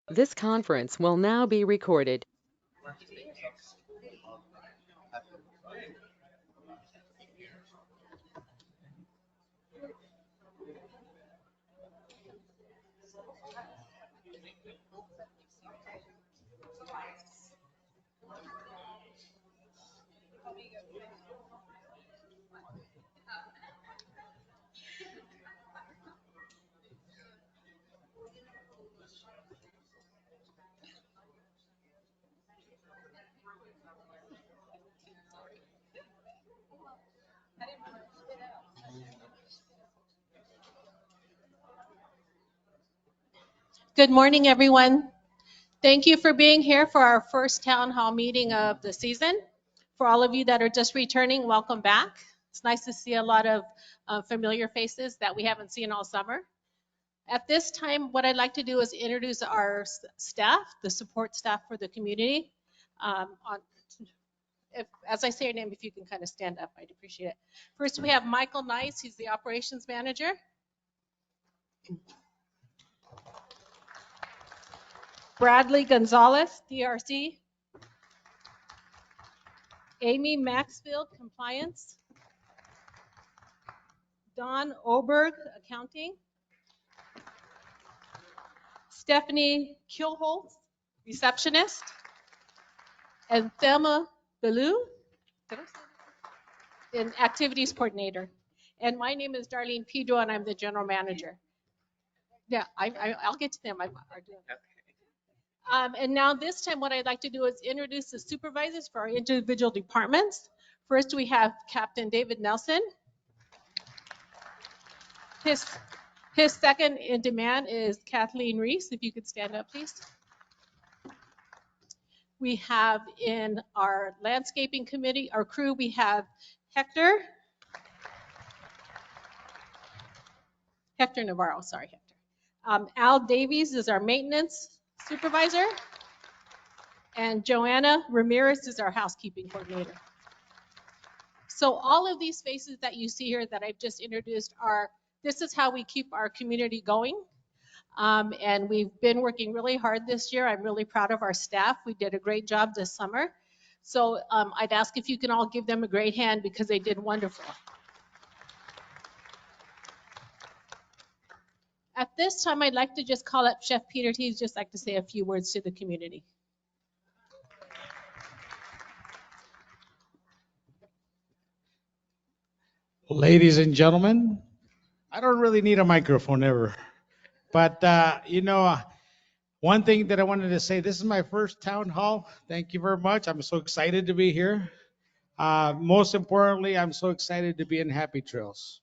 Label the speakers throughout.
Speaker 1: This conference will now be recorded.
Speaker 2: Good morning, everyone. Thank you for being here for our first town hall meeting of the season. For all of you that are just returning, welcome back. It's nice to see a lot of familiar faces that we haven't seen all summer. At this time, what I'd like to do is introduce our staff, the support staff for the community. As I say your name, if you can kind of stand up, I'd appreciate it. First, we have Michael Nice. He's the operations manager. Bradley Gonzalez, DRC. Amy Maxfield, compliance. Don Oberg, accounting. Stephanie Kilholz, receptionist. And Thelma Bellew, an activities coordinator. And my name is Darlene Pedro, and I'm the general manager. Yeah, I'll get to them. And now this time, what I'd like to do is introduce the supervisors for our individual departments. First, we have Captain David Nelson. His second in demand is Kathleen Reese. If you could stand up, please. We have in our landscaping committee, our crew, we have Hector Navarro, sorry, Hector. Al Davies is our maintenance supervisor. And Joanna Ramirez is our housekeeping coordinator. So all of these faces that you see here that I've just introduced this is how we keep our community going. And we've been working really hard this year. I'm really proud of our staff. We did a great job this summer. So I'd ask if you can all give them a great hand because they did wonderful. At this time, I'd like to just call up Chef Peter T. He'd just like to say a few words to the community.
Speaker 3: Ladies and gentlemen, I don't really need a microphone ever. But, one thing that I wanted to say, this is my first town hall. Thank you very much. I'm so excited to be here. Most importantly, I'm so excited to be in Happy Trails.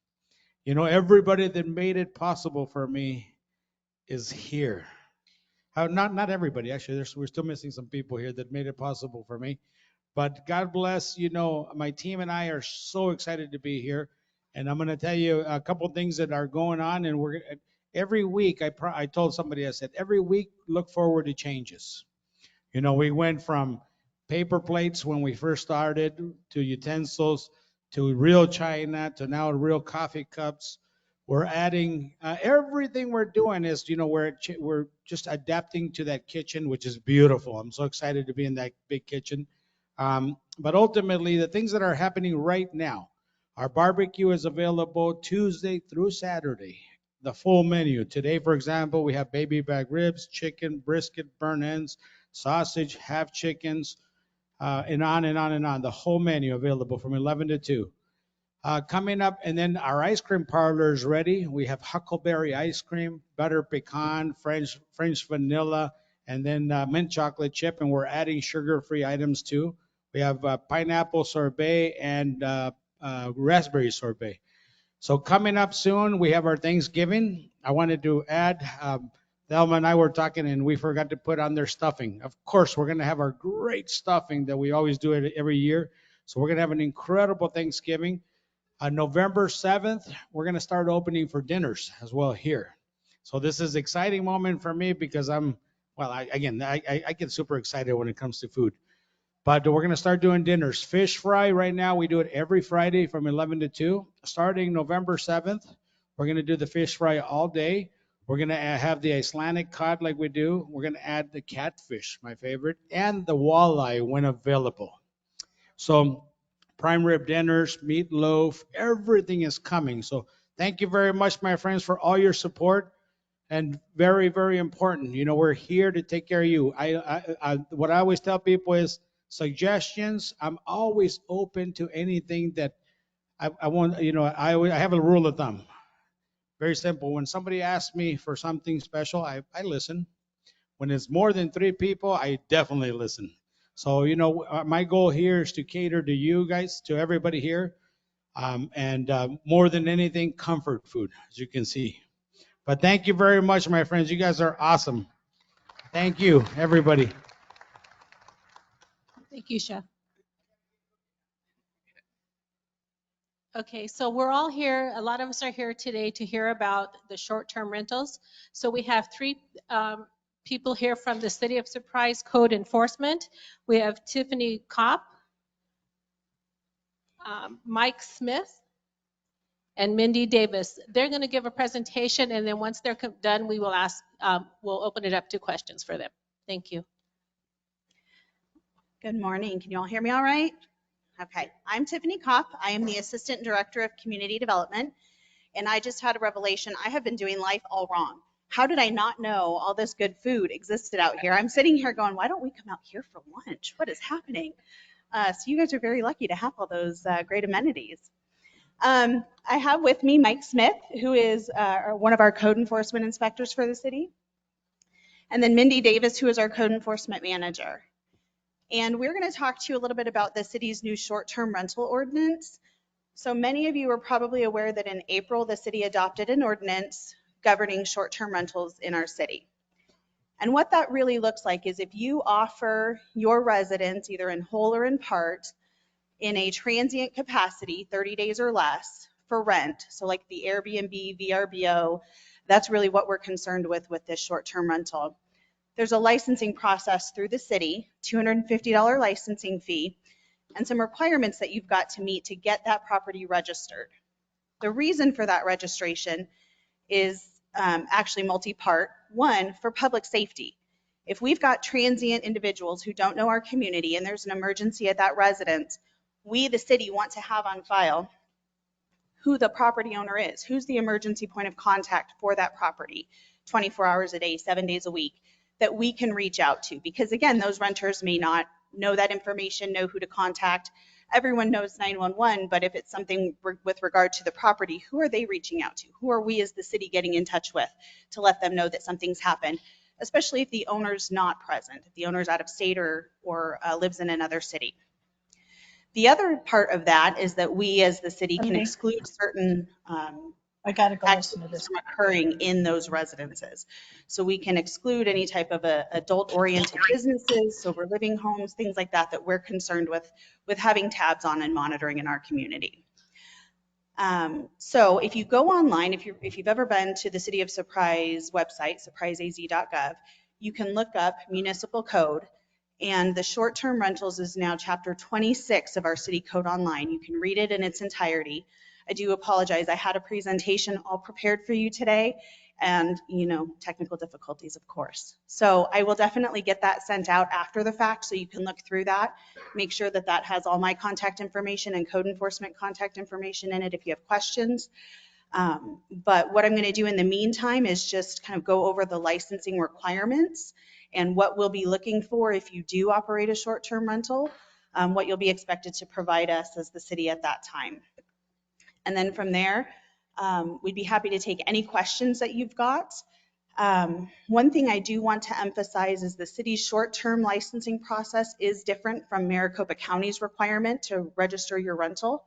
Speaker 3: Everybody that made it possible for me is here. Not everybody, actually. We're still missing some people here that made it possible for me. But God bless, my team and I are so excited to be here. And I'm going to tell you a couple things that are going on. And every week, I told somebody, I said, every week, look forward to changes. We went from paper plates when we first started to utensils to real china to now real coffee cups. We're adding everything we're doing is, we're just adapting to that kitchen, which is beautiful. I'm so excited to be in that big kitchen. But ultimately, the things that are happening right now, our barbecue is available Tuesday through Saturday, the full menu. Today, for example, we have baby back ribs, chicken, brisket, burnt ends, sausage, half chickens, and on and on and on. The whole menu available from 11 to 2. Coming up, and then our ice cream parlor is ready. We have huckleberry ice cream, butter pecan, French vanilla, and then mint chocolate chip, and we're adding sugar-free items too. We have pineapple sorbet and raspberry sorbet. So coming up soon, we have our Thanksgiving. I wanted to add, Thelma and I were talking, and we forgot to put on their stuffing. Of course, we're going to have our great stuffing that we always do it every year. So we're going to have an incredible Thanksgiving. On November 7th, we're going to start opening for dinners as well here. So this is an exciting moment for me because I get super excited when it comes to food. But we're going to start doing dinners. Fish fry right now, we do it every Friday from 11 to 2. Starting November 7th, we're going to do the fish fry all day. We're going to have the Icelandic cod like we do. We're going to add the catfish, my favorite, and the walleye when available. So prime rib dinners, meatloaf, everything is coming. So thank you very much, my friends, for all your support. And very, very important. You know, we're here to take care of you. What I always tell people is suggestions. I'm always open to anything that I want. You know, I have a rule of thumb. Very simple. When somebody asks me for something special, I listen. When it's more than 3 people, I definitely listen. So, you know, my goal here is to cater to you guys, to everybody here. And more than anything, comfort food, as you can see. But thank you very much, my friends. You guys are awesome. Thank you, everybody.
Speaker 2: Thank you, Chef. Okay, so we're all here, a lot of us are here today to hear about the short-term rentals. So we have 3 people here from the City of Surprise Code Enforcement. We have Tiffany Kopp, Mike Smith, and Mindy Davis. They're going to give a presentation, and then once they're done, we will we'll open it up to questions for them. Thank you.
Speaker 4: Good morning. Can you all hear me all right? Okay. I'm Tiffany Kopp. I am the Assistant Director of Community Development, and I just had a revelation. I have been doing life all wrong. How did I not know all this good food existed out here? I'm sitting here going, why don't we come out here for lunch? What is happening? So you guys are very lucky to have all those great amenities. I have with me Mike Smith, who is one of our code enforcement inspectors for the city, and then Mindy Davis, who is our code enforcement manager. And we're going to talk to you a little bit about the city's new short-term rental ordinance. So many of you are probably aware that in April, the city adopted an ordinance governing short-term rentals in our city. And what that really looks like is if you offer your residents, either in whole or in part, in a transient capacity, 30 days or less, for rent, so like the Airbnb, VRBO, that's really what we're concerned with this short-term rental. There's a licensing process through the city, $250 licensing fee, and some requirements that you've got to meet to get that property registered. The reason for that registration is actually multi-part. One, for public safety. If we've got transient individuals who don't know our community and there's an emergency at that residence, we, the city, want to have on file who the property owner is, who's the emergency point of contact for that property, 24 hours a day, 7 days a week, that we can reach out to. Because again, those renters may not know that information, know who to contact. Everyone knows 911, but if it's something with regard to the property, who are they reaching out to? Who are we as the city getting in touch with to let them know that something's happened, especially if the owner's not present, if the owner's out of state or lives in another city. The other part of that is that we as the city can exclude certain
Speaker 5: I gotta go listen to
Speaker 4: activities
Speaker 5: this.
Speaker 4: from occurring in those residences. So we can exclude any type of adult-oriented businesses, sober living homes, things like that, that we're concerned with having tabs on and monitoring in our community. So if you go online, if you've ever been to the City of Surprise website, surpriseaz.gov, you can look up municipal code, and the short-term rentals is now chapter 26 of our city code online. You can read it in its entirety. I do apologize. I had a presentation all prepared for you today and, technical difficulties, of course. So I will definitely get that sent out after the fact so you can look through that. Make sure that that has all my contact information and code enforcement contact information in it if you have questions. But what I'm going to do in the meantime is just kind of go over the licensing requirements and what we'll be looking for if you do operate a short-term rental, what you'll be expected to provide us as the city at that time. And then from there, we'd be happy to take any questions that you've got. One thing I do want to emphasize is the city's short-term licensing process is different from Maricopa County's requirement to register your rental.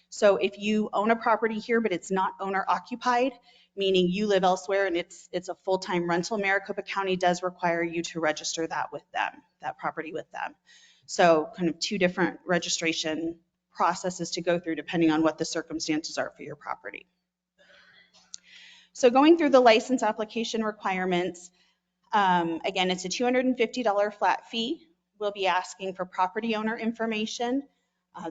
Speaker 4: So if you own a property here, but it's not owner occupied, meaning you live elsewhere and it's a full-time rental, Maricopa County does require you to register that with them, that property with them. So kind of 2 different registration processes to go through depending on what the circumstances are for your property. So going through the license application requirements, again, it's a $250 flat fee. We'll be asking for property owner information.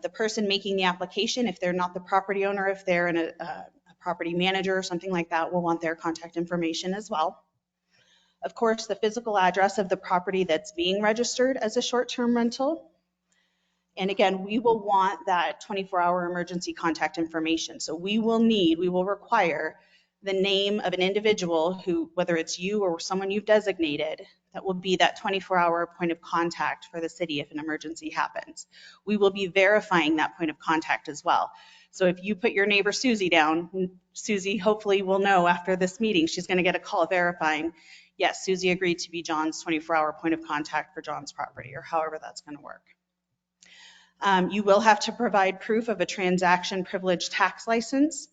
Speaker 4: The person making the application, if they're not the property owner, if they're in a property manager or something like that will want their contact information as well. Of course, the physical address of the property that's being registered as a short-term rental. And again, we will want that 24-hour emergency contact information. So we will require the name of an individual who, whether it's you or someone you've designated, that will be that 24-hour point of contact for the city if an emergency happens. We will be verifying that point of contact as well. So if you put your neighbor Susie down, Susie hopefully will know after this meeting, she's going to get a call verifying, yes, Susie agreed to be John's 24-hour point of contact for John's property, or however that's going to work. You will have to provide proof of a transaction privilege tax license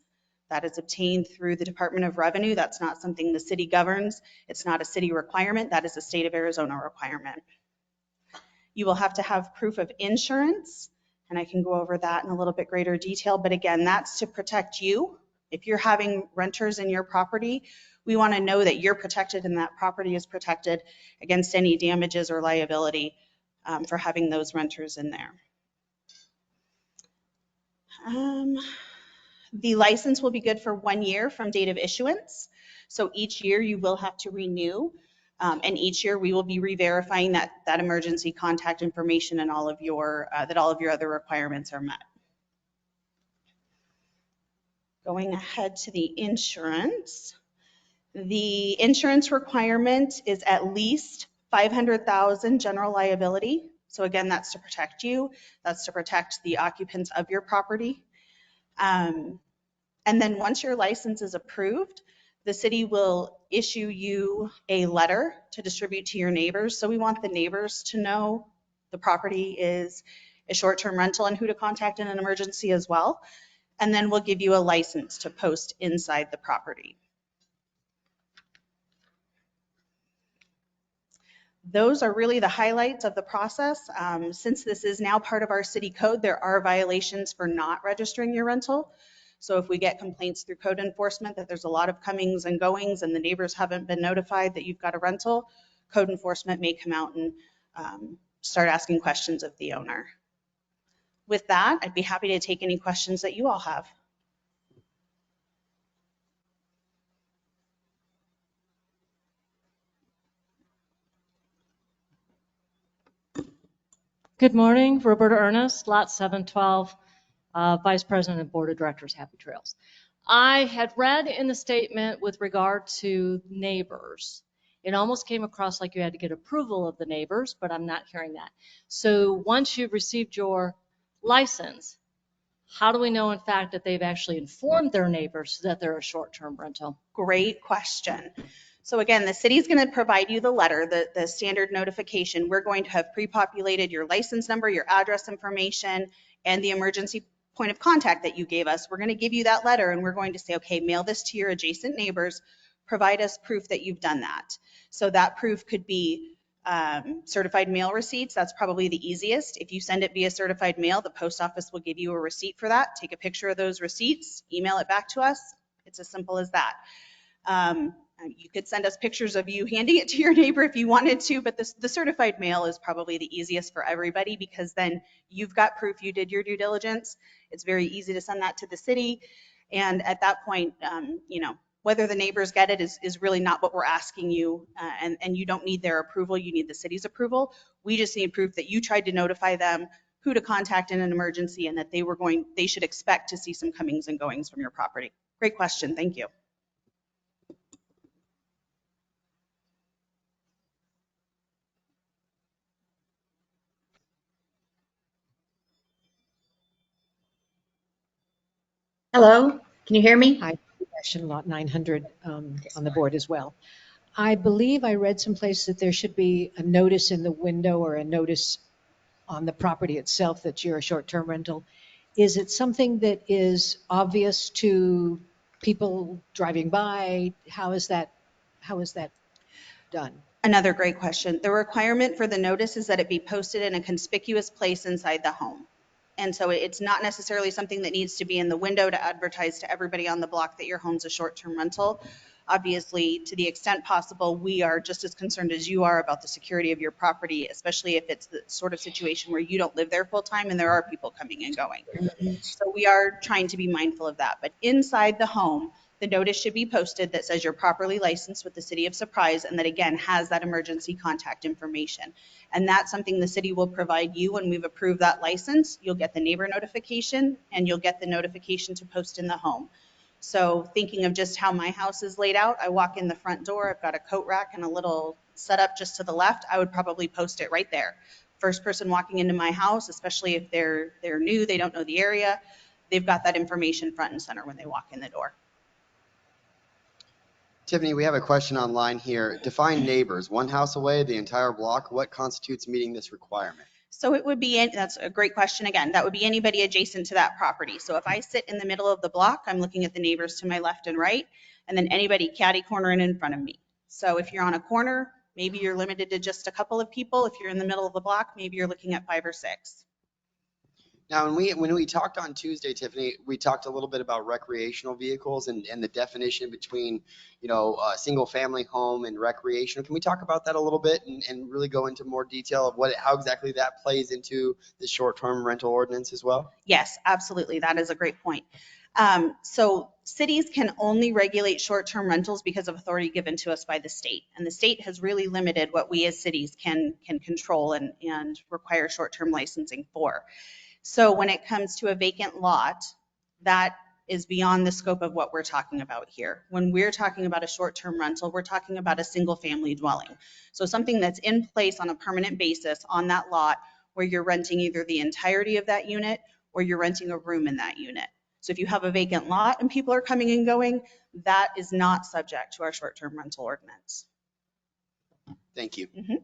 Speaker 4: that is obtained through the Department of Revenue. That's not something the city governs. It's not a city requirement. That is a state of Arizona requirement. You will have to have proof of insurance, and I can go over that in a little bit greater detail. But again, that's to protect you. If you're having renters in your property, we want to know that you're protected and that property is protected against any damages or liability for having those renters in there. The license will be good for 1 year from date of issuance. So each year you will have to renew, and each year we will be re-verifying that emergency contact information and all of your other requirements are met. Going ahead to the insurance. The insurance requirement is at least $500,000 general liability. So again, that's to protect you. That's to protect the occupants of your property. And then once your license is approved, the city will issue you a letter to distribute to your neighbors. So we want the neighbors to know the property is a short-term rental and who to contact in an emergency as well. And then we'll give you a license to post inside the property. Those are really the highlights of the process. Since this is now part of our city code, there are violations for not registering your rental. So if we get complaints through code enforcement that there's a lot of comings and goings and the neighbors haven't been notified that you've got a rental, code enforcement may come out and start asking questions of the owner. With that, I'd be happy to take any questions that you all have.
Speaker 5: Good morning, Roberta Ernest, Lot 712, Vice President and Board of Directors, Happy Trails. I had read in the statement with regard to neighbors, it almost came across like you had to get approval of the neighbors, but I'm not hearing that. So once you've received your license, how do we know in fact that they've actually informed their neighbors that they're a short-term rental?
Speaker 4: Great question. So again, the city is going to provide you the letter, the standard notification. We're going to have pre-populated your license number, your address information, and the emergency point of contact that you gave us. We're going to give you that letter and we're going to say, okay, mail this to your adjacent neighbors, provide us proof that you've done that. So that proof could be certified mail receipts. That's probably the easiest. If you send it via certified mail, the post office will give you a receipt for that. Take a picture of those receipts, email it back to us. It's as simple as that. You could send us pictures of you handing it to your neighbor if you wanted to, but the certified mail is probably the easiest for everybody because then you've got proof you did your due diligence. It's very easy to send that to the city. And at that point, you know, whether the neighbors get it is really not what we're asking you. And you don't need their approval. You need the city's approval. We just need proof that you tried to notify them who to contact in an emergency and that they should expect to see some comings and goings from your property. Great question. Thank you.
Speaker 6: Hello, can you hear me?
Speaker 7: Hi, question lot 900 on the board as well. I believe I read someplace that there should be a notice in the window or a notice on the property itself that you're a short-term rental. Is it something that is obvious to people driving by? How is that done?
Speaker 4: Another great question. The requirement for the notice is that it be posted in a conspicuous place inside the home. And so it's not necessarily something that needs to be in the window to advertise to everybody on the block that your home's a short-term rental. Obviously, to the extent possible, we are just as concerned as you are about the security of your property, especially if it's the sort of situation where you don't live there full time and there are people coming and going. So we are trying to be mindful of that. But inside the home, the notice should be posted that says you're properly licensed with the City of Surprise, and that again has that emergency contact information. And that's something the city will provide you when we've approved that license. You'll get the neighbor notification and you'll get the notification to post in the home. So thinking of just how my house is laid out, I walk in the front door, I've got a coat rack and a little setup just to the left. I would probably post it right there. First person walking into my house, especially if they're new, they don't know the area, they've got that information front and center when they walk in the door.
Speaker 8: Tiffany, we have a question online here. Define neighbors. One house away, the entire block. What constitutes meeting this requirement?
Speaker 4: So it would be, that's a great question again, that would be anybody adjacent to that property. So if I sit in the middle of the block, I'm looking at the neighbors to my left and right, and then anybody catty cornering in front of me. So if you're on a corner, maybe you're limited to just a couple of people. If you're in the middle of the block, maybe you're looking at 5 or 6.
Speaker 8: Now, when we talked on Tuesday, Tiffany, we talked a little bit about recreational vehicles and the definition between, single family home and recreational. Can we talk about that a little bit and really go into more detail of how exactly that plays into the short-term rental ordinance as well?
Speaker 4: Yes, absolutely. That is a great point. So cities can only regulate short-term rentals because of authority given to us by the state. And the state has really limited what we as cities can control and require short-term licensing for. So when it comes to a vacant lot, that is beyond the scope of what we're talking about here. When we're talking about a short-term rental, we're talking about a single family dwelling. So something that's in place on a permanent basis on that lot where you're renting either the entirety of that unit or you're renting a room in that unit. So if you have a vacant lot and people are coming and going, that is not subject to our short-term rental ordinance.
Speaker 8: Thank you.
Speaker 4: Mhm.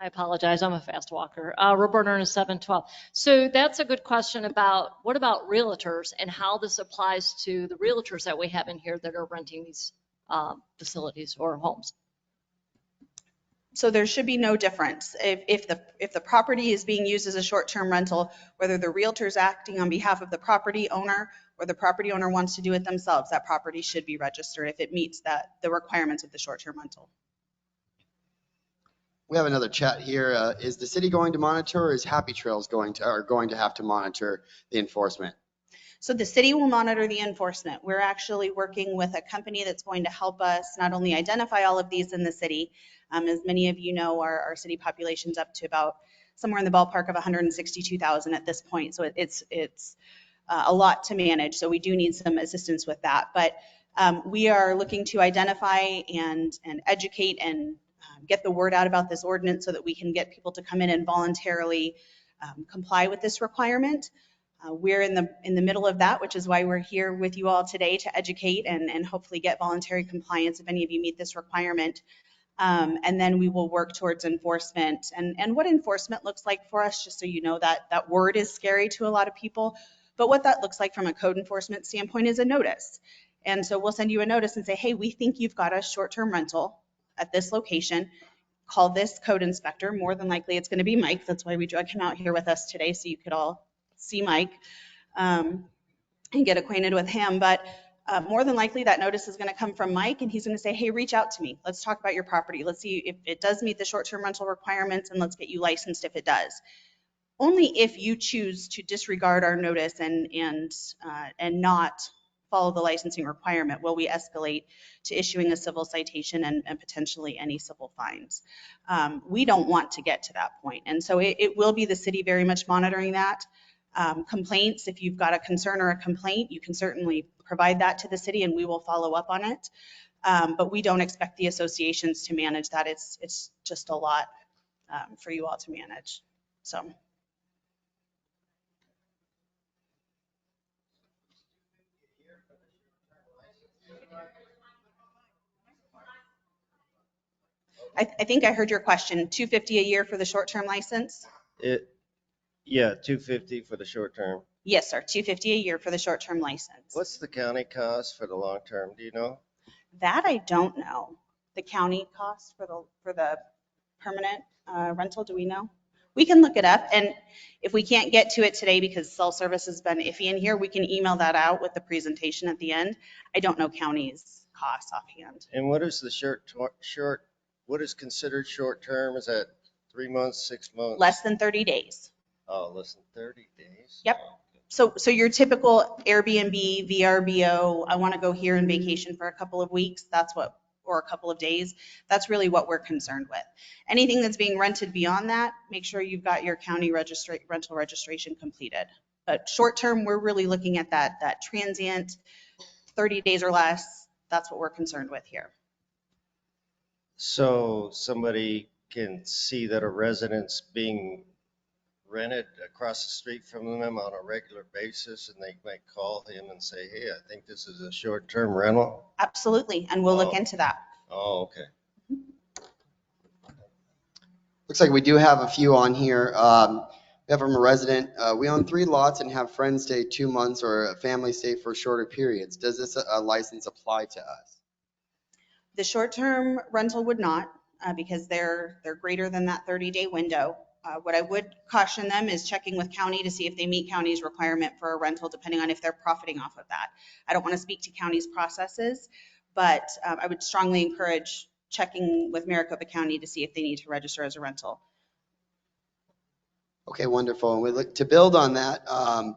Speaker 5: I apologize, I'm a fast walker. Roberta Ernest, 712. So that's a good question about what about realtors and how this applies to the realtors that we have in here that are renting these facilities or homes.
Speaker 4: So there should be no difference. If the property is being used as a short-term rental, whether the realtor's acting on behalf of the property owner or the property owner wants to do it themselves, that property should be registered if it meets the requirements of the short-term rental.
Speaker 8: We have another chat here. Is the city going to monitor, or is Happy Trails going to have to monitor the enforcement?
Speaker 4: So the city will monitor the enforcement. We're actually working with a company that's going to help us not only identify all of these in the city, as many of you know, our city population's up to about somewhere in the ballpark of 162,000 at this point. So it's a lot to manage. So we do need some assistance with that. But we are looking to identify and educate and get the word out about this ordinance so that we can get people to come in and voluntarily comply with this requirement. We're in the middle of that, which is why we're here with you all today to educate and hopefully get voluntary compliance if any of you meet this requirement. And then we will work towards enforcement. And what enforcement looks like for us, just so you know, that word is scary to a lot of people. But what that looks like from a code enforcement standpoint is a notice. And so we'll send you a notice and say, hey, we think you've got a short-term rental at this location. Call this code inspector. More than likely it's going to be Mike. That's why we drug him out here with us today, so you could all see Mike and get acquainted with him. But more than likely that notice is going to come from Mike, and he's going to say, hey, reach out to me. Let's talk about your property. Let's see if it does meet the short-term rental requirements, and let's get you licensed if it does. Only if you choose to disregard our notice and not follow the licensing requirement will we escalate to issuing a civil citation and potentially any civil fines. We don't want to get to that point. And so it will be the city very much monitoring that. Complaints, if you've got a concern or a complaint, you can certainly provide that to the city and we will follow up on it. But we don't expect the associations to manage that. It's just a lot for you all to manage. So. I think I heard your question. $250 a year for the short-term license?
Speaker 9: Yeah, $250 for the short term.
Speaker 4: Yes, sir. $250 a year for the short-term license.
Speaker 9: What's the county cost for the long term? Do you know?
Speaker 4: That I don't know. The county cost for the permanent rental, do we know? We can look it up, and if we can't get to it today because cell service has been iffy in here, we can email that out with the presentation at the end. I don't know county's costs offhand.
Speaker 9: And what is the what is considered short term? Is that 3 months, 6 months?
Speaker 4: Less than 30 days.
Speaker 9: Oh, less than 30 days?
Speaker 4: Yep. So your typical Airbnb, VRBO, I want to go here and vacation for a couple of weeks, or a couple of days, that's really what we're concerned with. Anything that's being rented beyond that, make sure you've got your county rental registration completed. But short term, we're really looking at that transient, 30 days or less, that's what we're concerned with here.
Speaker 9: So somebody can see that a residence being rented across the street from them on a regular basis, and they might call him and say, hey, I think this is a short-term rental?
Speaker 4: Absolutely, and we'll look
Speaker 9: Oh.
Speaker 4: into that.
Speaker 9: Oh, okay.
Speaker 8: Looks like we do have a few on here. We have from a resident, we own 3 lots and have friends stay 2 months or a family stay for shorter periods. Does this license apply to us?
Speaker 4: The short-term rental would not, because they're greater than that 30-day window. What I would caution them is checking with county to see if they meet county's requirement for a rental, depending on if they're profiting off of that. I don't want to speak to county's processes, but I would strongly encourage checking with Maricopa County to see if they need to register as a rental.
Speaker 8: Okay, wonderful. And we look to build on that,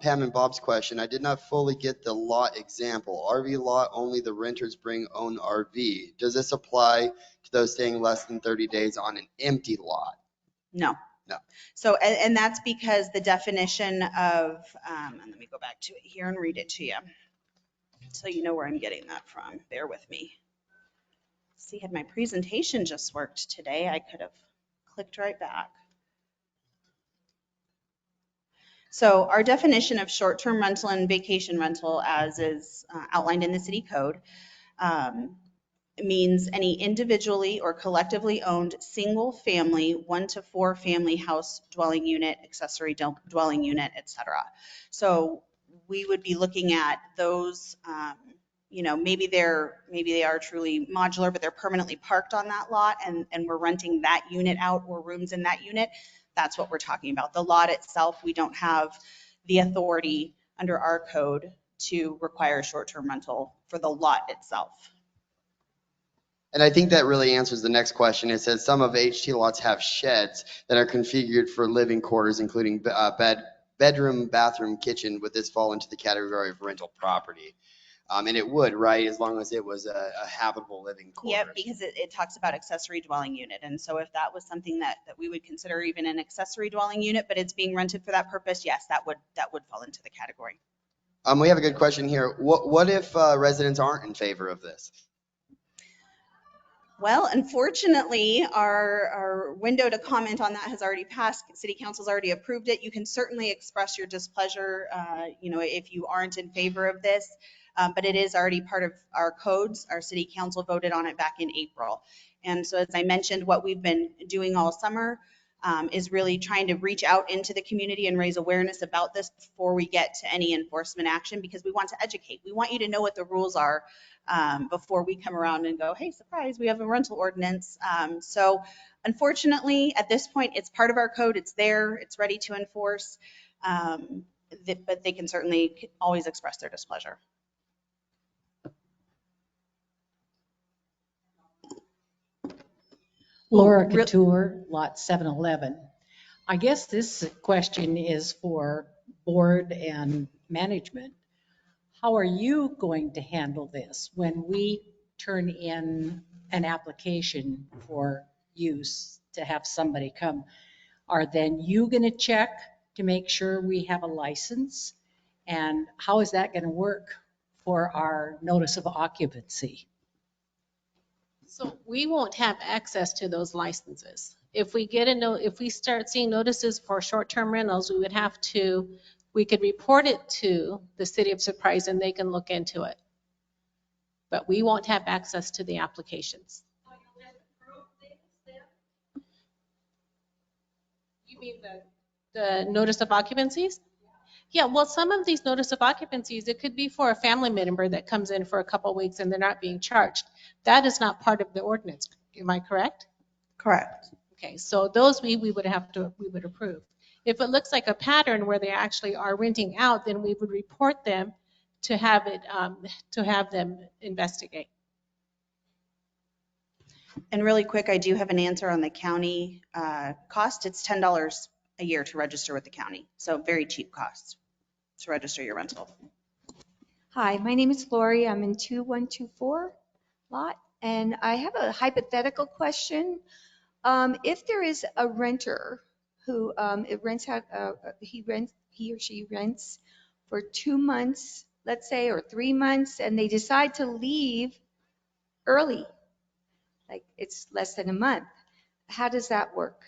Speaker 8: Pam and Bob's question. I did not fully get the lot example. RV lot, only the renters bring own RV. Does this apply to those staying less than 30 days on an empty lot?
Speaker 4: No.
Speaker 8: No.
Speaker 4: So, and that's because the definition of, and let me go back to it here and read it to you, so you know where I'm getting that from. Bear with me. See, had my presentation just worked today, I could have clicked right back. So our definition of short-term rental and vacation rental, as is outlined in the city code, means any individually or collectively owned single family 1 to 4 family house dwelling unit, accessory dwelling unit, etc. So we would be looking at those, maybe they are truly modular, but they're permanently parked on that lot, and we're renting that unit out or rooms in that unit. That's what we're talking about. The lot itself, we don't have the authority under our code to require short-term rental for the lot itself.
Speaker 8: And I think that really answers the next question. It says some of HT lots have sheds that are configured for living quarters, including bedroom, bathroom, kitchen. Would this fall into the category of rental property? And it would, right, as long as it was a habitable living quarters.
Speaker 4: Yep, because it talks about accessory dwelling unit. And so if that was something that we would consider even an accessory dwelling unit, but it's being rented for that purpose, yes, that would fall into the category.
Speaker 8: We have a good question here. What if residents aren't in favor of this?
Speaker 4: Well, unfortunately, our window to comment on that has already passed. City Council's already approved it. You can certainly express your displeasure, if you aren't in favor of this, but it is already part of our codes. Our City Council voted on it back in April. And so as I mentioned, what we've been doing all summer is really trying to reach out into the community and raise awareness about this before we get to any enforcement action, because we want to educate. We want you to know what the rules are before we come around and go, hey, surprise, we have a rental ordinance. So unfortunately, at this point, it's part of our code. It's there. It's ready to enforce. But they can certainly always express their displeasure.
Speaker 7: Laura Couture, lot 711. I guess this question is for board and management. How are you going to handle this when we turn in an application for use to have somebody come? Are then you going to check to make sure we have a license? And how is that going to work for our notice of occupancy?
Speaker 2: So we won't have access to those licenses. If we start seeing notices for short-term rentals, we could report it to the City of Surprise and they can look into it. But we won't have access to the applications. You mean the notice of occupancies? Yeah, well, some of these notice of occupancies, it could be for a family member that comes in for a couple of weeks and they're not being charged. That is not part of the ordinance. Am I correct?
Speaker 4: Correct.
Speaker 2: Okay, so those we would approve. If it looks like a pattern where they actually are renting out, then we would report them to have them investigate.
Speaker 4: And really quick, I do have an answer on the county cost. It's $10 a year to register with the county. So very cheap cost to register your rental.
Speaker 10: Hi, my name is Lori. I'm in 2124 lot, and I have a hypothetical question. If there is a renter who he or she rents for 2 months, let's say, or 3 months, and they decide to leave early, like it's less than a month, how does that work?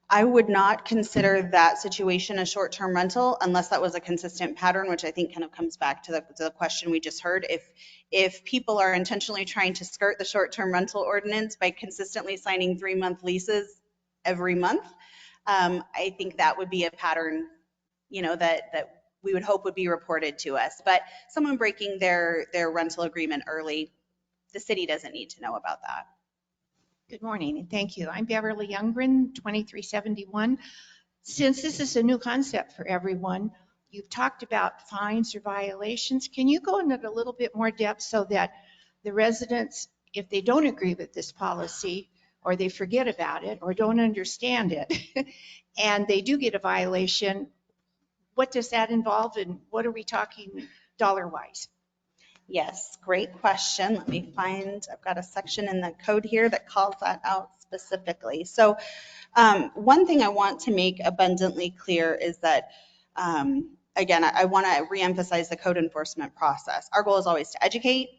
Speaker 4: I would not consider that situation a short-term rental unless that was a consistent pattern, which I think kind of comes back to the question we just heard. If people are intentionally trying to skirt the short-term rental ordinance by consistently signing 3-month leases every month, I think that would be a pattern, that we would hope would be reported to us. But someone breaking their rental agreement early, the city doesn't need to know about that.
Speaker 11: Good morning, and thank you. I'm Beverly Youngren, 2371. Since this is a new concept for everyone, you've talked about fines or violations. Can you go into a little bit more depth so that the residents, if they don't agree with this policy, or they forget about it, or don't understand it, and they do get a violation, what does that involve, and what are we talking dollar-wise?
Speaker 4: Yes, great question. Let me find, I've got a section in the code here that calls that out specifically. So one thing I want to make abundantly clear is that, again, I want to reemphasize the code enforcement process. Our goal is always to educate,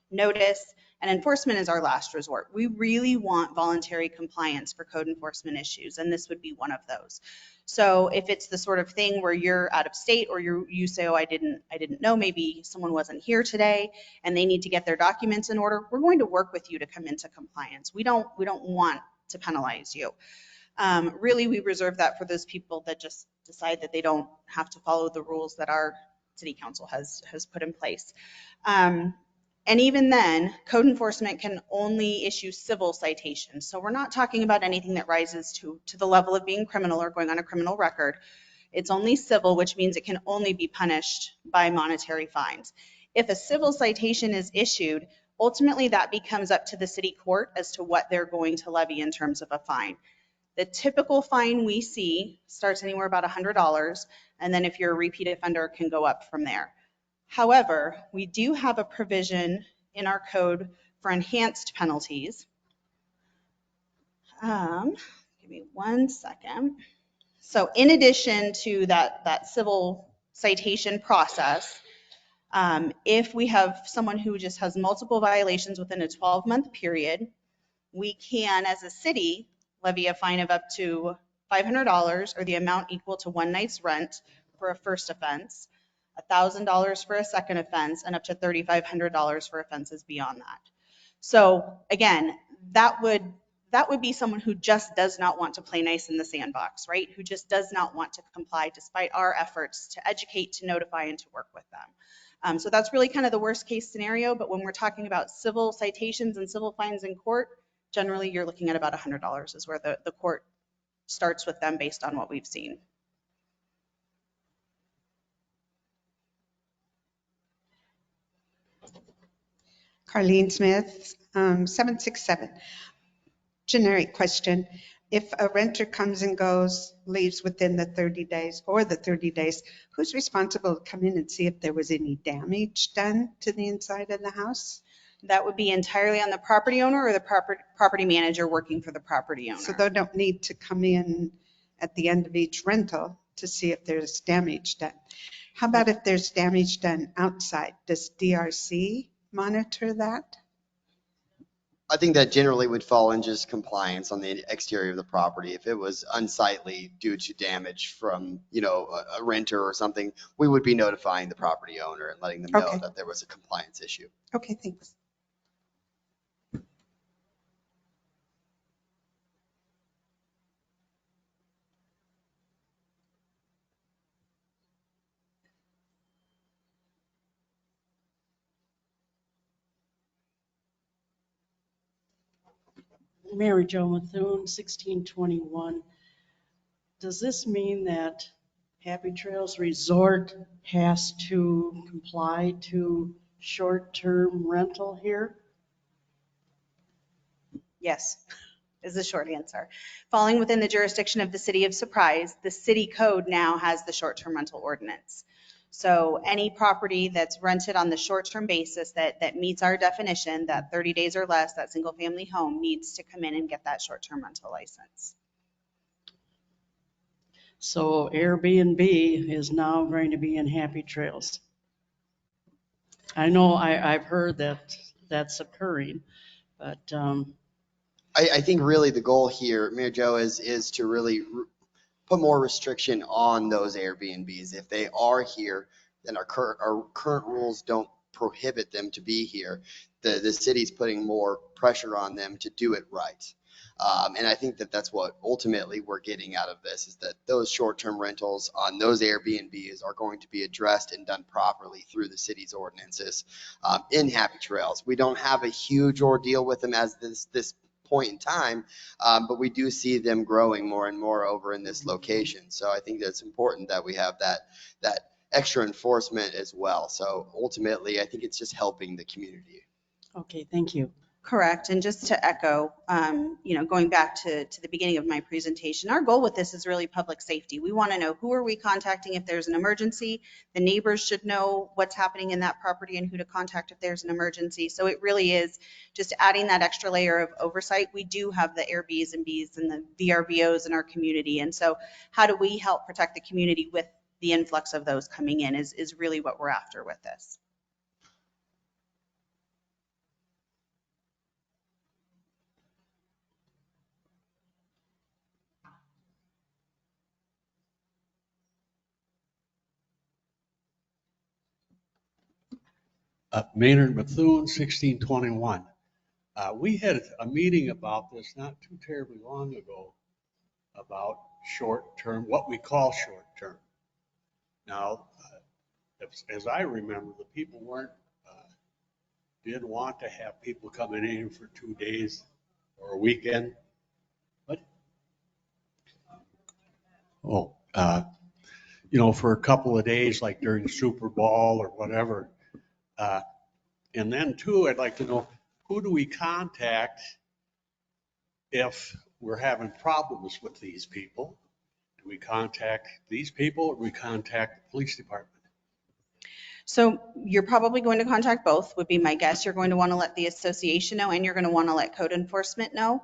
Speaker 4: notice, and enforcement is our last resort. We really want voluntary compliance for code enforcement issues, and this would be one of those. So if it's the sort of thing where you're out of state or you say, oh, I didn't know, maybe someone wasn't here today and they need to get their documents in order, we're going to work with you to come into compliance. We don't want to penalize you. Really, we reserve that for those people that just decide that they don't have to follow the rules that our city council has put in place. And even then, code enforcement can only issue civil citations. So we're not talking about anything that rises to the level of being criminal or going on a criminal record. It's only civil, which means it can only be punished by monetary fines. If a civil citation is issued, ultimately that becomes up to the city court as to what they're going to levy in terms of a fine. The typical fine we see starts anywhere about $100, and then if you're a repeat offender, it can go up from there. However, we do have a provision in our code for enhanced penalties. Give me 1 second. So in addition to that civil citation process, if we have someone who just has multiple violations within a 12-month period, we can, as a city, levy a fine of up to $500 or the amount equal to 1 night's rent for a first offense, $1,000 for a second offense, and up to $3,500 for offenses beyond that. So again, that would be someone who just does not want to play nice in the sandbox, right? Who just does not want to comply despite our efforts to educate, to notify, and to work with them. So that's really kind of the worst case scenario, but when we're talking about civil citations and civil fines in court, generally you're looking at about $100 is where the court starts with them based on what we've seen.
Speaker 12: Carlene Smith, 767. Generic question. If a renter comes and goes, leaves within the 30 days or the 30 days, who's responsible to come in and see if there was any damage done to the inside of the house?
Speaker 4: That would be entirely on the property owner or the property manager working for the property owner.
Speaker 12: So they don't need to come in at the end of each rental to see if there's damage done. How about if there's damage done outside? Does DRC monitor that?
Speaker 8: I think that generally would fall in just compliance on the exterior of the property. If it was unsightly due to damage from, a renter or something, we would be notifying the property owner and letting them know that there was a compliance issue.
Speaker 12: Okay, thanks.
Speaker 13: Mary Jo Methune, 1621. Does this mean that Happy Trails Resort has to comply to short-term rental here?
Speaker 4: Yes, is the short answer. Falling within the jurisdiction of the city of Surprise, the city code now has the short-term rental ordinance. So any property that's rented on the short-term basis that meets our definition, that 30 days or less, that single-family home needs to come in and get that short-term rental license.
Speaker 13: So Airbnb is now going to be in Happy Trails. I know I've heard that that's occurring, but
Speaker 8: I think really the goal here, Mayor Joe, is to really put more restriction on those Airbnbs. If they are here, then our current rules don't prohibit them to be here. The city's putting more pressure on them to do it right. And I think that that's what ultimately we're getting out of this, is that those short-term rentals on those Airbnbs are going to be addressed and done properly through the city's ordinances in Happy Trails. We don't have a huge ordeal with them as this point in time, but we do see them growing more and more over in this location. So I think that it's important that we have that extra enforcement as well. So ultimately, I think it's just helping the community.
Speaker 13: okay, thank you.
Speaker 4: Correct. And just to echo, going back to the beginning of my presentation, our goal with this is really public safety. We want to know who are we contacting if there's an emergency. The neighbors should know what's happening in that property and who to contact if there's an emergency. So it really is just adding that extra layer of oversight. We do have the Airbnbs and the VRBOs in our community. And so how do we help protect the community with the influx of those coming in is really what we're after with this.
Speaker 14: Maynard Methune, 1621. We had a meeting about this not too terribly long ago about short-term, what we call short-term. Now, as I remember, the people didn't want to have people coming in for 2 days or a weekend. What? Oh, for a couple of days, like during Super Bowl or whatever. And then too, I'd like to know, who do we contact if we're having problems with these people? Do we contact these people or do we contact the police department?
Speaker 4: So you're probably going to contact both, would be my guess. You're going to want to let the association know, and you're going to want to let code enforcement know,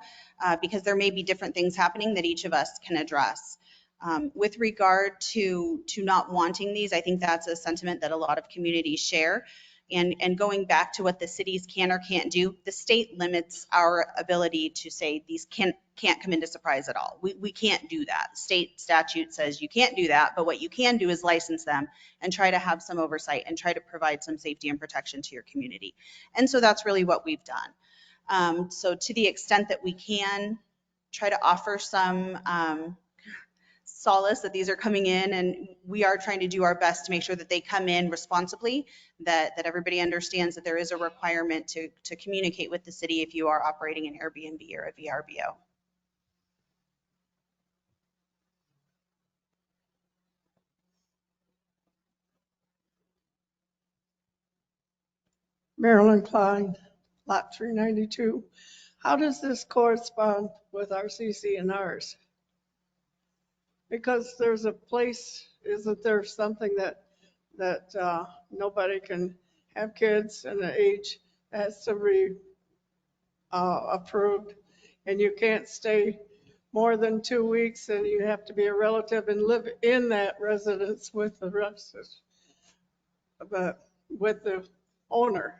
Speaker 4: because there may be different things happening that each of us can address. With regard to not wanting these, I think that's a sentiment that a lot of communities share. And going back to what the cities can or can't do, the state limits our ability to say these can't come into Surprise at all. We can't do that. State statute says you can't do that, but what you can do is license them and try to have some oversight and try to provide some safety and protection to your community. And so that's really what we've done. So to the extent that we can try to offer some solace that these are coming in, and we are trying to do our best to make sure that they come in responsibly, that everybody understands that there is a requirement to communicate with the city if you are operating an Airbnb or a VRBO.
Speaker 15: Marilyn Klein, lot 392. How does this correspond with our CC&Rs? Because there's a place, isn't there something that nobody can have kids and the age has to be approved, and you can't stay more than 2 weeks, and you have to be a relative and live in that residence with the rest but with the owner.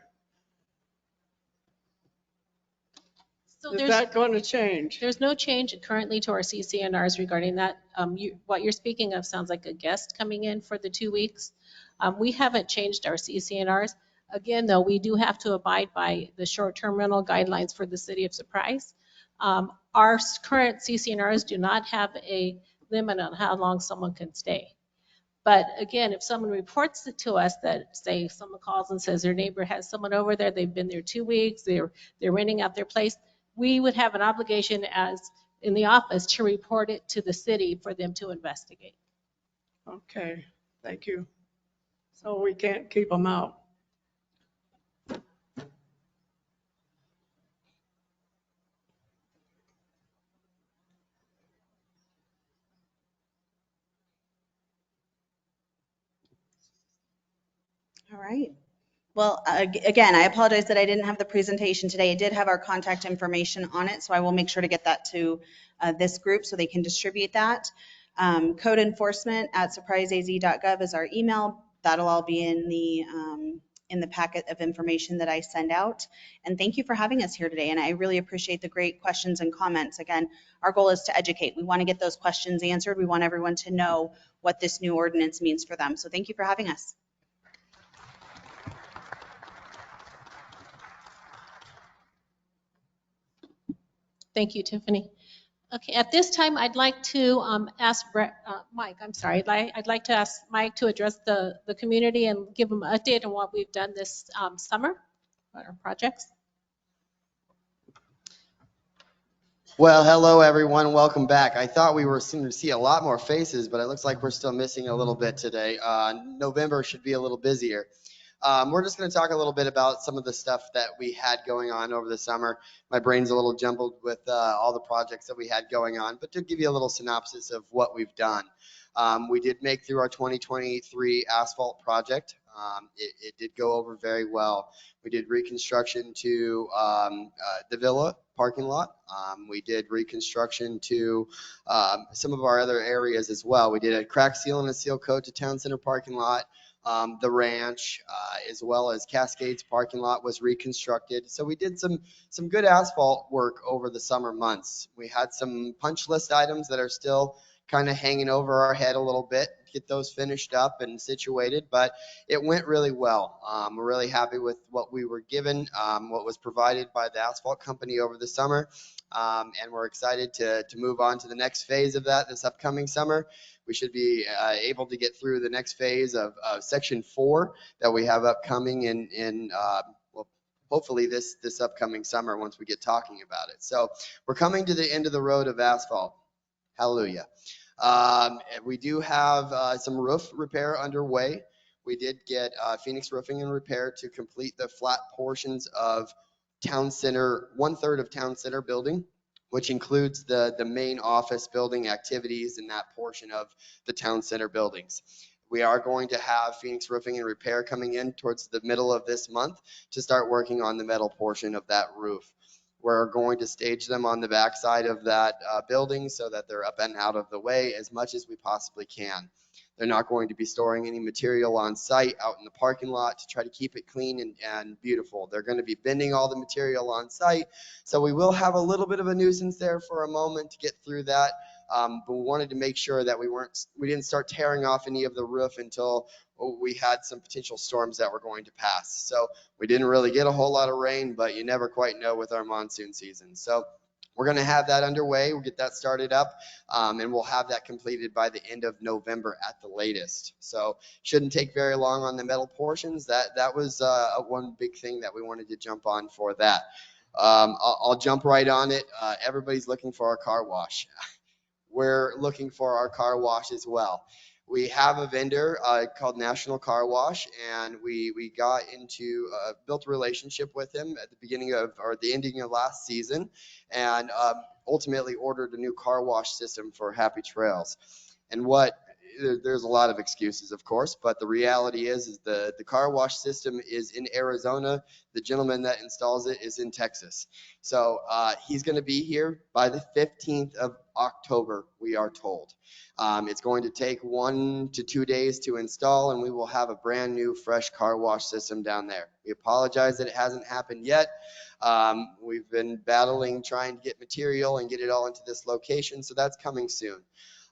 Speaker 2: So
Speaker 15: is that going to change?
Speaker 2: There's no change currently to our CC&Rs regarding that. What you're speaking of sounds like a guest coming in for the 2 weeks. We haven't changed our CC&Rs. Again, though, we do have to abide by the short-term rental guidelines for the city of Surprise. Our current CC&Rs do not have a limit on how long someone can stay. But again, if someone reports it to us that, say, someone calls and says their neighbor has someone over there, they've been there 2 weeks, they're renting out their place, we would have an obligation as in the office to report it to the city for them to investigate.
Speaker 15: Okay, thank you. So we can't keep them out.
Speaker 4: All right. Well, again, I apologize that I didn't have the presentation today. It did have our contact information on it, so I will make sure to get that to this group so they can distribute that. Code enforcement at surpriseaz.gov is our email. That'll all be in the packet of information that I send out. And thank you for having us here today. And I really appreciate the great questions and comments. Again, our goal is to educate. We want to get those questions answered. We want everyone to know what this new ordinance means for them. So thank you for having us.
Speaker 2: Thank you, Tiffany. Okay, at this time, I'd like to ask Mike, I'm sorry, I'd like to ask Mike to address the community and give them an update on what we've done this summer, our projects.
Speaker 8: Well, hello everyone, welcome back. I thought we were soon to see a lot more faces, but it looks like we're still missing a little bit today. November should be a little busier. We're just going to talk a little bit about some of the stuff that we had going on over the summer. My brain's a little jumbled with all the projects that we had going on, but to give you a little synopsis of what we've done. We did make through our 2023 asphalt project. It did go over very well. We did reconstruction to the Villa parking lot. We did reconstruction to some of our other areas as well. We did a crack seal and a seal coat to Town Center parking lot. The ranch, as well as Cascades parking lot was reconstructed. So we did some good asphalt work over the summer months. We had some punch list items that are still kind of hanging over our head a little bit, get those finished up and situated, but it went really well. We're really happy with what we were given, what was provided by the asphalt company over the summer. And we're excited to move on to the next phase of that this upcoming summer. We should be able to get through the next phase of Section 4 that we have upcoming in well, hopefully this upcoming summer once we get talking about it. So we're coming to the end of the road of asphalt. Hallelujah. We do have some roof repair underway. We did get Phoenix Roofing and Repair to complete the flat portions of Town Center, 1/3 of Town Center building, which includes the main office building activities in that portion of the Town Center buildings. We are going to have Phoenix Roofing and Repair coming in towards the middle of this month to start working on the metal portion of that roof. We're going to stage them on the backside of that building so that they're up and out of the way as much as we possibly can. They're not going to be storing any material on site out in the parking lot to try to keep it clean and beautiful. They're going to be bending all the material on site. So we will have a little bit of a nuisance there for a moment to get through that. But we wanted to make sure that we didn't start tearing off any of the roof until we had some potential storms that were going to pass. So we didn't really get a whole lot of rain, but you never quite know with our monsoon season. So we're going to have that underway. We'll get that started up, and we'll have that completed by the end of November at the latest. So shouldn't take very long on the metal portions. That was one big thing that we wanted to jump on for that. I'll jump right on it. Everybody's looking for our car wash. We're looking for our car wash as well. We have a vendor called National Car Wash, and we got into built a relationship with him at the beginning of or the ending of last season, and ultimately ordered a new car wash system for Happy Trails. And there's a lot of excuses, of course, but the reality is the car wash system is in Arizona. The gentleman that installs it is in Texas. So he's going to be here by the 15th of October, we are told. It's going to take 1 to 2 days to install, and we will have a brand new fresh car wash system down there. We apologize that it hasn't happened yet. We've been battling trying to get material and get it all into this location, so that's coming soon.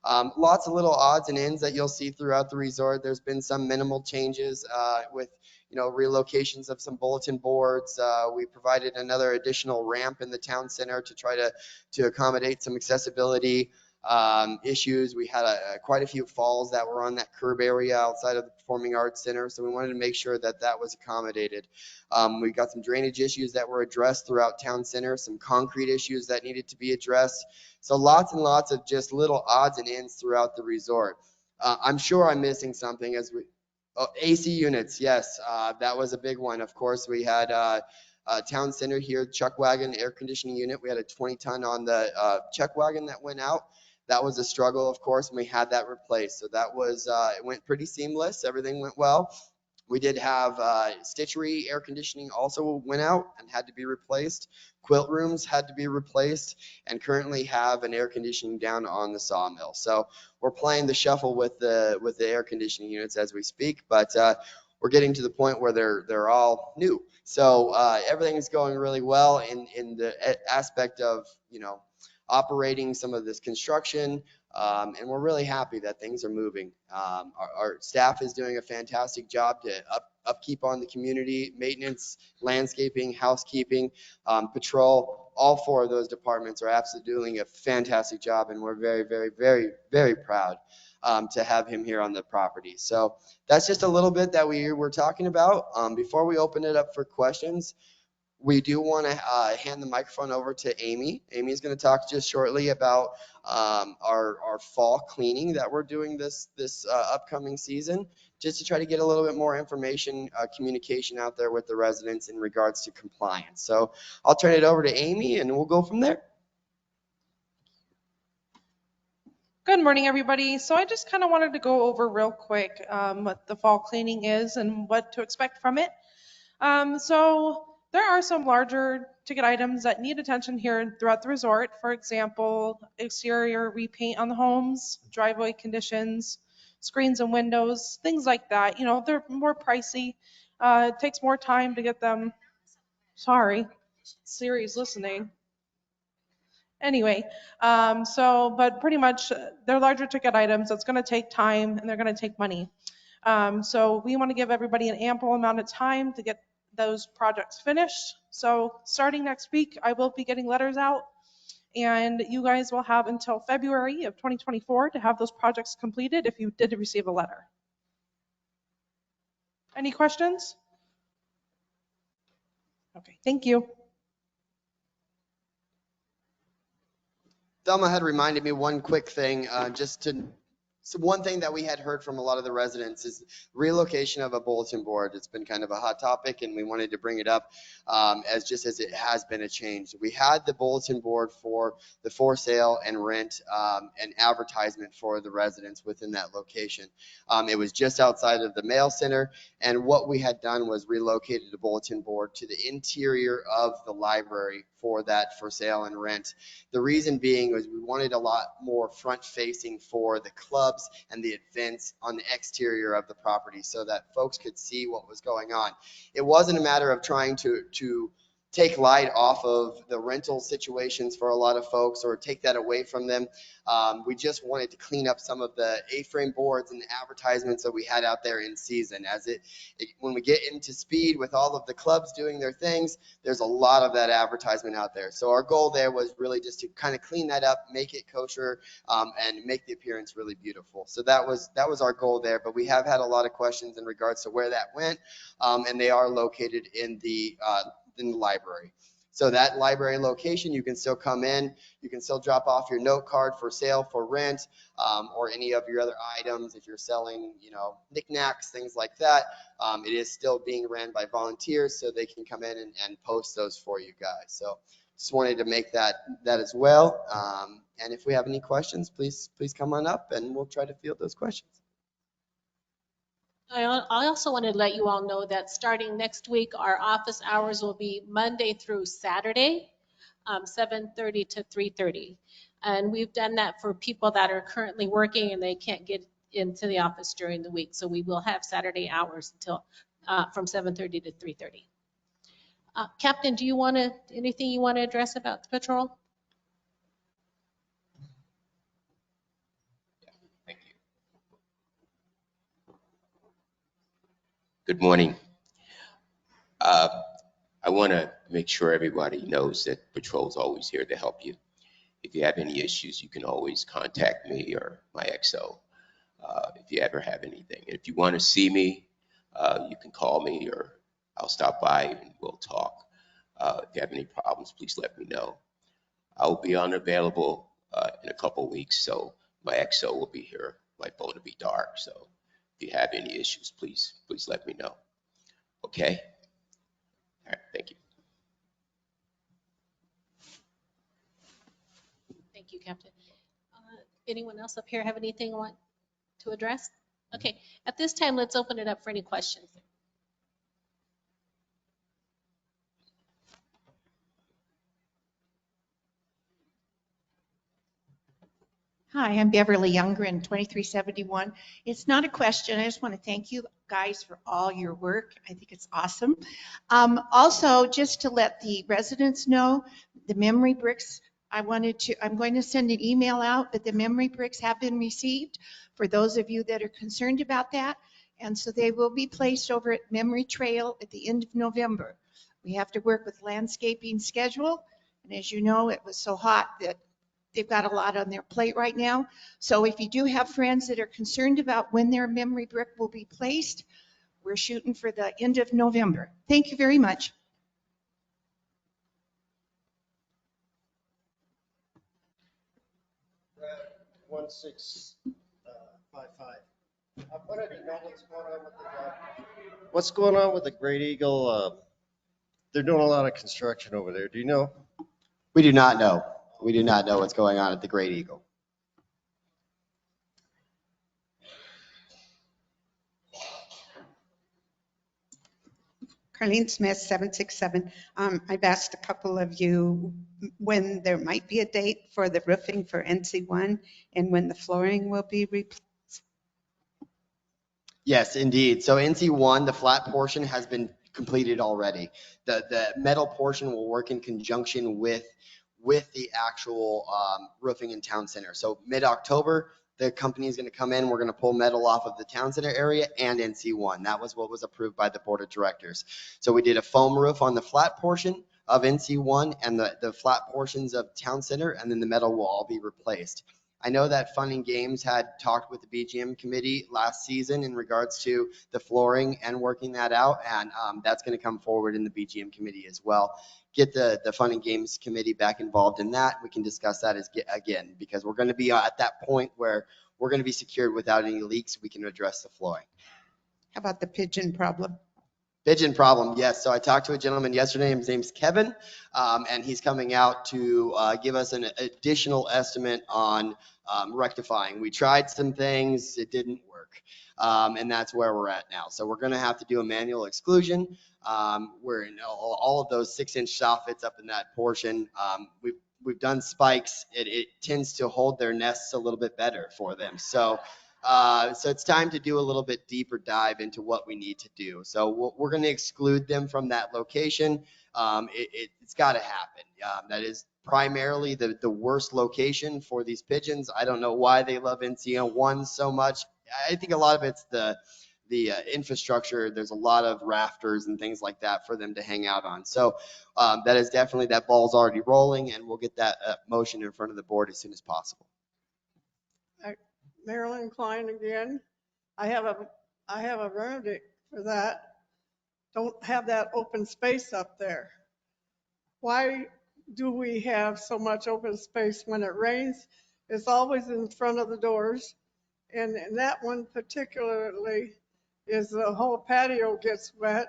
Speaker 8: Lots of little odds and ends that you'll see throughout the resort. There's been some minimal changes with relocations of some bulletin boards. We provided another additional ramp in the town center to try to accommodate some accessibility. issues. We had quite a few falls that were on that curb area outside of the Performing Arts Center, so we wanted to make sure that that was accommodated. We got some drainage issues that were addressed throughout Town Center, some concrete issues that needed to be addressed. So lots and lots of just little odds and ends throughout the resort. I'm sure I'm missing something as we, AC units, yes, that was a big one. Of course, we had Town Center here, Chuck Wagon air conditioning unit. We had a 20-ton on the Chuck Wagon that went out. That was a struggle, of course, and we had that replaced. So that was, it went pretty seamless. Everything went well. We did have Stitchery air conditioning also went out and had to be replaced. Quilt rooms had to be replaced, and currently have an air conditioning down on the sawmill. So we're playing the shuffle with the air conditioning units as we speak, but we're getting to the point where they're all new. So everything is going really well in the aspect of, you know, operating some of this construction, and we're really happy that things are moving. Our staff is doing a fantastic job to upkeep on the community, maintenance, landscaping, housekeeping, patrol. All four of those departments are absolutely doing a fantastic job, and we're very, very, very, very proud to have him here on the property. So that's just a little bit that we were talking about. Before we open it up for questions, we do want to hand the microphone over to Amy. Amy is going to talk just shortly about our fall cleaning that we're doing this upcoming season, just to try to get a little bit more information, communication out there with the residents in regards to compliance. So I'll turn it over to Amy and we'll go from there.
Speaker 16: Good morning, everybody. So I just kind of wanted to go over real quick what the fall cleaning is and what to expect from it. So there are some larger ticket items that need attention here throughout the resort. For example, exterior repaint on the homes, driveway conditions, screens and windows, things like that. You know, they're more pricey. It takes more time to get them. Sorry, Siri's listening. Anyway, but pretty much they're larger ticket items. It's going to take time and they're going to take money. So we want to give everybody an ample amount of time to get those projects finished. So starting next week, I will be getting letters out, and you guys will have until February of 2024 to have those projects completed if you did receive a letter. Any questions? Okay, thank you.
Speaker 8: Thelma had reminded me one quick thing, so one thing that we had heard from a lot of the residents is relocation of a bulletin board. It's been kind of a hot topic, and we wanted to bring it up as it has been a change. We had the bulletin board for the for sale and rent and advertisement for the residents within that location. It was just outside of the mail center, and what we had done was relocated the bulletin board to the interior of the library for that for sale and rent. The reason being was we wanted a lot more front facing for the clubs and the events on the exterior of the property so that folks could see what was going on. It wasn't a matter of trying to take light off of the rental situations for a lot of folks or take that away from them. We just wanted to clean up some of the A-frame boards and the advertisements that we had out there in season. As when we get into speed with all of the clubs doing their things, there's a lot of that advertisement out there. So our goal there was really just to kind of clean that up, make it kosher, and make the appearance really beautiful. So that was our goal there. But we have had a lot of questions in regards to where that went, and they are located in the library. So that library location, you can still come in, you can still drop off your note card for sale, for rent, or any of your other items. If you're selling, you know, knickknacks, things like that, it is still being ran by volunteers, so they can come in and post those for you guys. So just wanted to make that as well. And if we have any questions, please come on up and we'll try to field those questions.
Speaker 2: I also want to let you all know that starting next week, our office hours will be Monday through Saturday, 7:30 to 3:30. And we've done that for people that are currently working and they can't get into the office during the week. So we will have Saturday hours until from 7:30 to 3:30. Captain, do you want anything you want to address about the patrol?
Speaker 17: Good morning. I want to make sure everybody knows that Patrol's always here to help you. if you have any issues, you can always contact me or my XO if you ever have anything. If you want to see me, you can call me or I'll stop by and we'll talk. If you have any problems, please let me know. I will be unavailable in a couple weeks, so my XO will be here. My phone will be dark, so if you have any issues, please let me know. Okay? All right, thank you.
Speaker 2: Thank you, Captain. Anyone else up here have anything want to address? Okay, at this time, let's open it up for any questions.
Speaker 11: Hi, I'm Beverly Youngren, 2371. It's not a question. I just want to thank you guys for all your work. I think it's awesome. Also, just to let the residents know, the memory bricks, I'm going to send an email out, but the memory bricks have been received for those of you that are concerned about that. And so they will be placed over at Memory Trail at the end of November. We have to work with landscaping schedule. And as you know, it was so hot that they've got a lot on their plate right now. So if you do have friends that are concerned about when their memory brick will be placed, we're shooting for the end of November. Thank you very much.
Speaker 9: Brad, 1655. I wanted to know what's going on with the Great Eagle. They're doing a lot of construction over there. Do you know?
Speaker 8: We do not know. We do not know what's going on at the Great Eagle.
Speaker 12: Carlene Smith, 767. I've asked a couple of you when there might be a date for the roofing for NC1 and when the flooring will be replaced.
Speaker 8: Yes, indeed. So NC1, the flat portion has been completed already. The metal portion will work in conjunction with the actual roofing in town center. So mid-October, the company is going to come in. We're going to pull metal off of the town center area and NC1. That was what was approved by the board of directors. So we did a foam roof on the flat portion of NC1 and the flat portions of town center, and then the metal will all be replaced. I know that Fun and Games had talked with the BGM committee last season in regards to the flooring and working that out, and that's going to come forward in the BGM committee as well. Get the Fun and Games committee back involved in that. We can discuss that again, because we're going to be at that point where we're going to be secured without any leaks. We can address the flooring.
Speaker 12: How about the pigeon problem?
Speaker 8: Pigeon problem, yes. So I talked to a gentleman yesterday. His name's Kevin, and he's coming out to give us an additional estimate on rectifying. We tried some things, it didn't work, and that's where we're at now. So we're going to have to do a manual exclusion. We're in all of those 6-inch soffits up in that portion. We've done spikes. It tends to hold their nests a little bit better for them. So it's time to do a little bit deeper dive into what we need to do. So we're going to exclude them from that location. It's got to happen. That is primarily the worst location for these pigeons. I don't know why they love NC1 so much. I think a lot of it's the infrastructure. There's a lot of rafters and things like that for them to hang out on. So that is definitely, that ball's already rolling, and we'll get that motion in front of the board as soon as possible.
Speaker 15: Marilyn Klein again. I have a remedy for that. Don't have that open space up there. Why do we have so much open space when it rains? It's always in front of the doors. And that one particularly is the whole patio gets wet.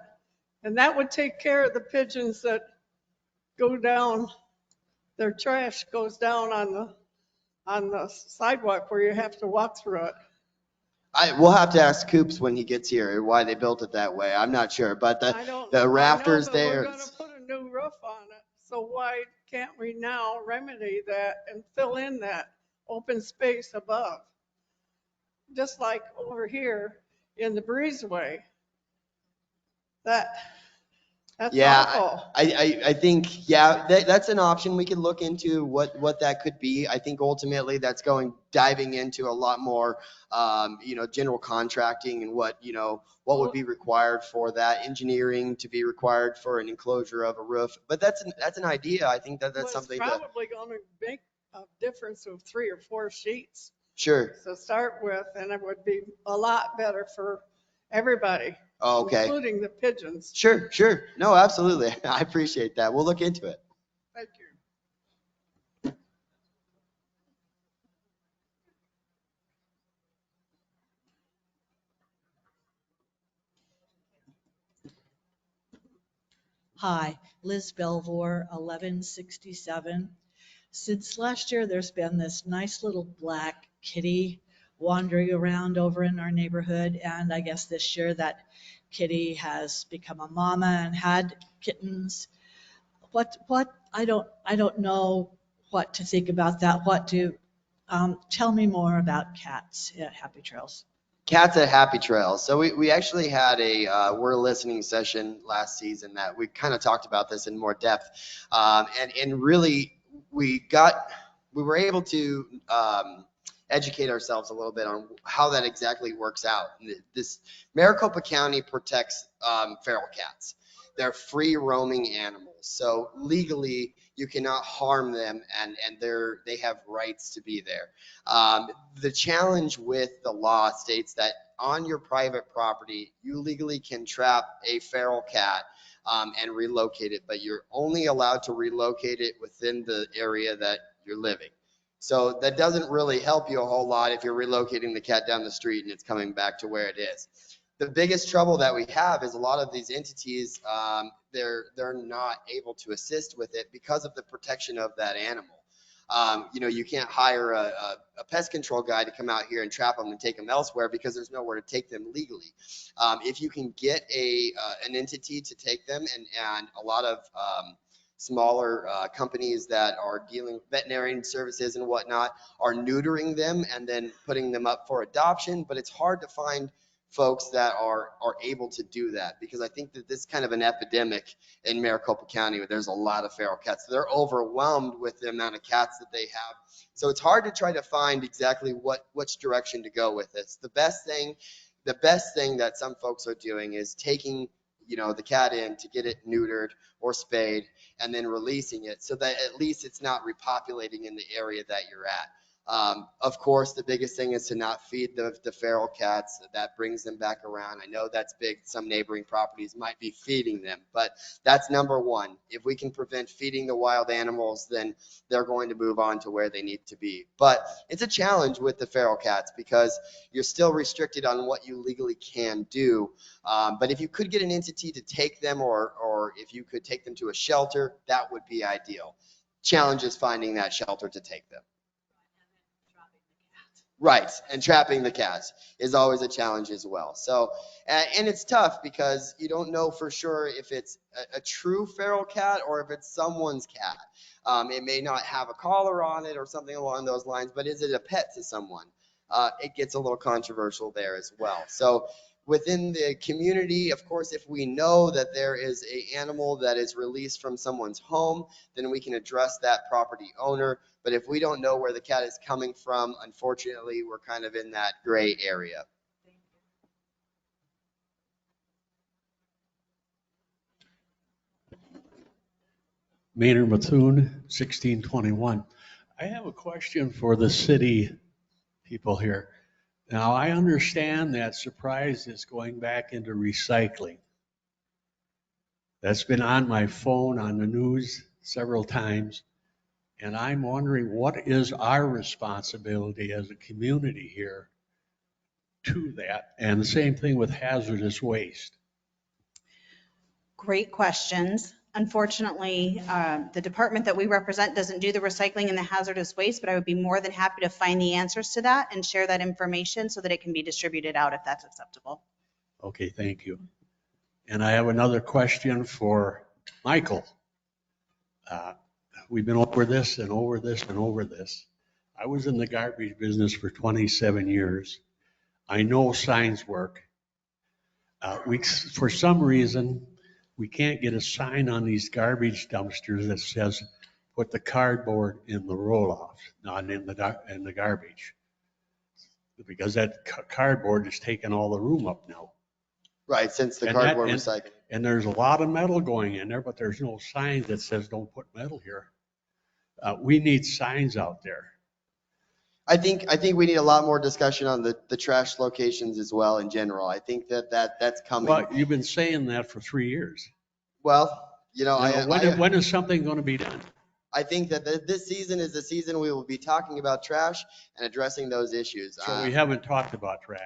Speaker 15: And that would take care of the pigeons that go down, their trash goes down on the sidewalk where you have to walk through it.
Speaker 8: We'll have to ask Coops when he gets here why they built it that way. I'm not sure, but the rafters there.
Speaker 15: We're going to put a new roof on it. So why can't we now remedy that and fill in that open space above? Just like over here in the breezeway. That's awful.
Speaker 8: I think, yeah, that's an option. We can look into what that could be. I think ultimately that's diving into a lot more, general contracting and what would be required for that, engineering to be required for an enclosure of a roof. But that's an idea. I think that's something
Speaker 15: it's probably going to make a difference of 3 or 4 sheets
Speaker 8: Sure.
Speaker 15: to start with, and it would be a lot better for everybody,
Speaker 8: Oh, okay.
Speaker 15: including the pigeons.
Speaker 8: Sure, sure. No, absolutely. I appreciate that. We'll look into it.
Speaker 15: Thank you.
Speaker 18: Hi, Liz Belvoir, 1167. Since last year, there's been this nice little black kitty wandering around over in our neighborhood. And I guess this year that kitty has become a mama and had kittens. I don't know what to think about that. Tell me more about cats at Happy Trails.
Speaker 8: Cats at Happy Trails. So we actually had a We're Listening session last season that we kind of talked about this in more depth. And really we were able to educate ourselves a little bit on how that exactly works out. This Maricopa County protects feral cats. They're free roaming animals. So legally you cannot harm them, and they have rights to be there. The challenge with the law states that on your private property, you legally can trap a feral cat and relocate it, but you're only allowed to relocate it within the area that you're living. So that doesn't really help you a whole lot if you're relocating the cat down the street and it's coming back to where it is. The biggest trouble that we have is a lot of these entities, they're not able to assist with it because of the protection of that animal. You can't hire a pest control guy to come out here and trap them and take them elsewhere because there's nowhere to take them legally. If you can get an entity to take them, and a lot of smaller companies that are dealing veterinarian services and whatnot are neutering them and then putting them up for adoption, but it's hard to find folks that are able to do that, because I think that this is kind of an epidemic in Maricopa County where there's a lot of feral cats. They're overwhelmed with the amount of cats that they have. So it's hard to try to find exactly which direction to go with this. The best thing that some folks are doing is taking the cat in to get it neutered or spayed and then releasing it so that at least it's not repopulating in the area that you're at. Of course, the biggest thing is to not feed the feral cats. That brings them back around. I know that's big. Some neighboring properties might be feeding them, but that's number one. If we can prevent feeding the wild animals, then they're going to move on to where they need to be. But it's a challenge with the feral cats because you're still restricted on what you legally can do. But if you could get an entity to take them, or if you could take them to a shelter, that would be ideal. Challenge is finding that shelter to take them. Right, and trapping the cats is always a challenge as well. So, and it's tough because you don't know for sure if it's a true feral cat or if it's someone's cat. It may not have a collar on it or something along those lines, but is it a pet to someone? It gets a little controversial there as well. So within the community, of course, if we know that there is an animal that is released from someone's home, then we can address that property owner. But if we don't know where the cat is coming from, unfortunately, we're kind of in that gray area.
Speaker 14: Maynard Methune, 1621. I have a question for the city people here. Now, I understand that Surprise is going back into recycling. That's been on my phone on the news several times. And I'm wondering, what is our responsibility as a community here to that? And the same thing with hazardous waste.
Speaker 4: Great questions. Unfortunately, the department that we represent doesn't do the recycling and the hazardous waste, but I would be more than happy to find the answers to that and share that information so that it can be distributed out if that's acceptable.
Speaker 14: Okay, thank you. And I have another question for Michael. We've been over this and over this and over this. I was in the garbage business for 27 years. I know signs work. For some reason, we can't get a sign on these garbage dumpsters that says, put the cardboard in the roll-off, not in the garbage. Because that cardboard is taking all the room up now.
Speaker 8: Right, since the cardboard recycling.
Speaker 14: And there's a lot of metal going in there, but there's no sign that says don't put metal here. We need signs out there.
Speaker 8: I think we need a lot more discussion on the trash locations as well in general. I think that's coming.
Speaker 14: Well, you've been saying that for 3 years.
Speaker 8: Well,
Speaker 14: when is something going to be done?
Speaker 8: I think that this season is the season we will be talking about trash and addressing those issues.
Speaker 14: So we haven't talked about trash.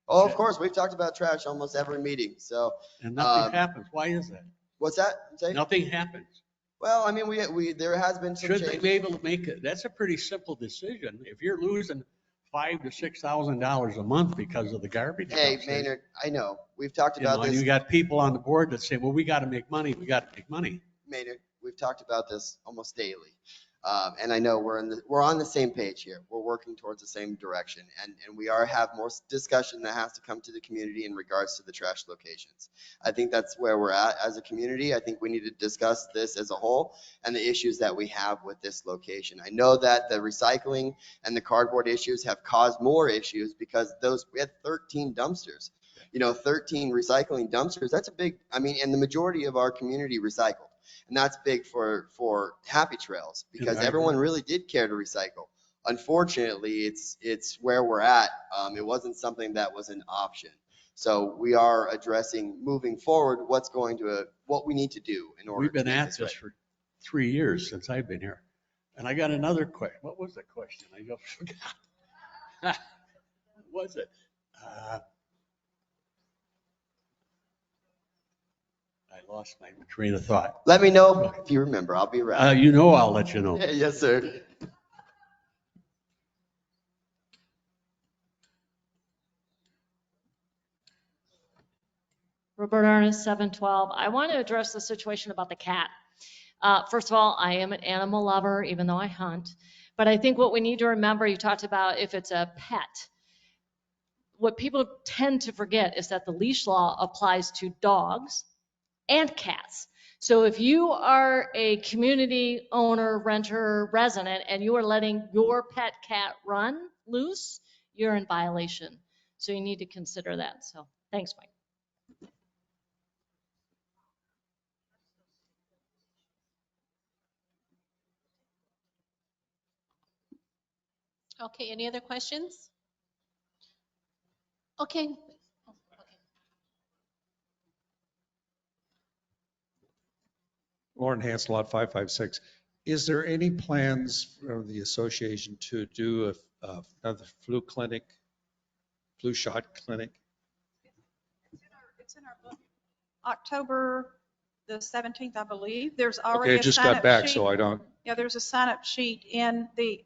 Speaker 8: Oh, of course, we've talked about trash almost every meeting. So
Speaker 14: and nothing happens. Why is that?
Speaker 8: What's that? Say?
Speaker 14: Nothing happens.
Speaker 8: Well, I mean, we there has been some
Speaker 14: Should
Speaker 8: change.
Speaker 14: they be able to make it? That's a pretty simple decision. If you're losing $5,000 to $6,000 a month because of the garbage.
Speaker 8: Hey,
Speaker 14: dumpsters,
Speaker 8: Maynard, I know we've talked about
Speaker 14: and
Speaker 8: this.
Speaker 14: you got people on the board that say, well, we got to make money. We got to make money.
Speaker 8: Maynard, we've talked about this almost daily. And I know we're on the same page here. We're working towards the same direction, and we have more discussion that has to come to the community in regards to the trash locations. I think that's where we're at as a community. I think we need to discuss this as a whole and the issues that we have with this location. I know that the recycling and the cardboard issues have caused more issues because we had 13 dumpsters. 13 recycling dumpsters. That's a big. I mean, and the majority of our community recycled. And that's big for Happy Trails because everyone really did care to recycle. Unfortunately, it's where we're at. It wasn't something that was an option. So we are addressing moving forward what we need to do in order.
Speaker 14: We've been
Speaker 8: to make
Speaker 14: at this for 3 years since I've been here. And I got another question. What was the question? I just forgot. What was it? I lost my train of thought.
Speaker 8: Let me know if you remember. I'll be around.
Speaker 14: I'll let you know.
Speaker 8: Yes, sir.
Speaker 5: Roberta Ernest, 712. I want to address the situation about the cat. First of all, I am an animal lover, even though I hunt. But I think what we need to remember, you talked about if it's a pet. What people tend to forget is that the leash law applies to dogs and cats. So if you are a community owner, renter, resident, and you are letting your pet cat run loose, you're in violation. So you need to consider that. So thanks, Mike.
Speaker 2: Okay, any other questions? Okay.
Speaker 19: Lauren Hansel, lot 556. Is there any plans from the association to do another flu shot clinic?
Speaker 20: It's in our book. October the 17th, I believe. There's already
Speaker 19: Okay, I just got back, so I don't.
Speaker 20: Yeah, there's a sign-up sheet in the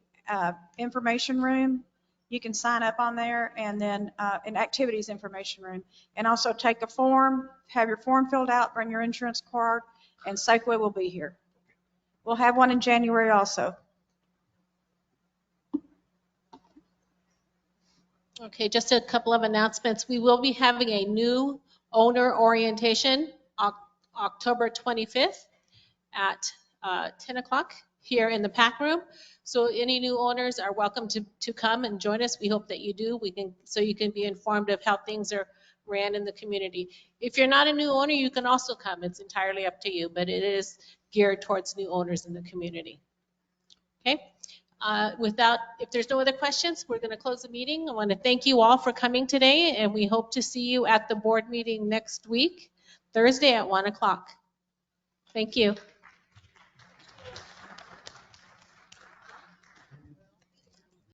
Speaker 20: information room. You can sign up on there, and then in activities information room, and also take a form, have your form filled out, bring your insurance card, and Safeway will be here. We'll have one in January also.
Speaker 2: Okay, just a couple of announcements. We will be having a new owner orientation October 25th at 10 o'clock here in the PAC room. So any new owners are welcome to come and join us. We hope that you do. So you can be informed of how things are ran in the community. If you're not a new owner, you can also come. It's entirely up to you, but it is geared towards new owners in the community. Okay. If there's no other questions, we're going to close the meeting. I want to thank you all for coming today, and we hope to see you at the board meeting next week, Thursday at 1 o'clock. Thank you.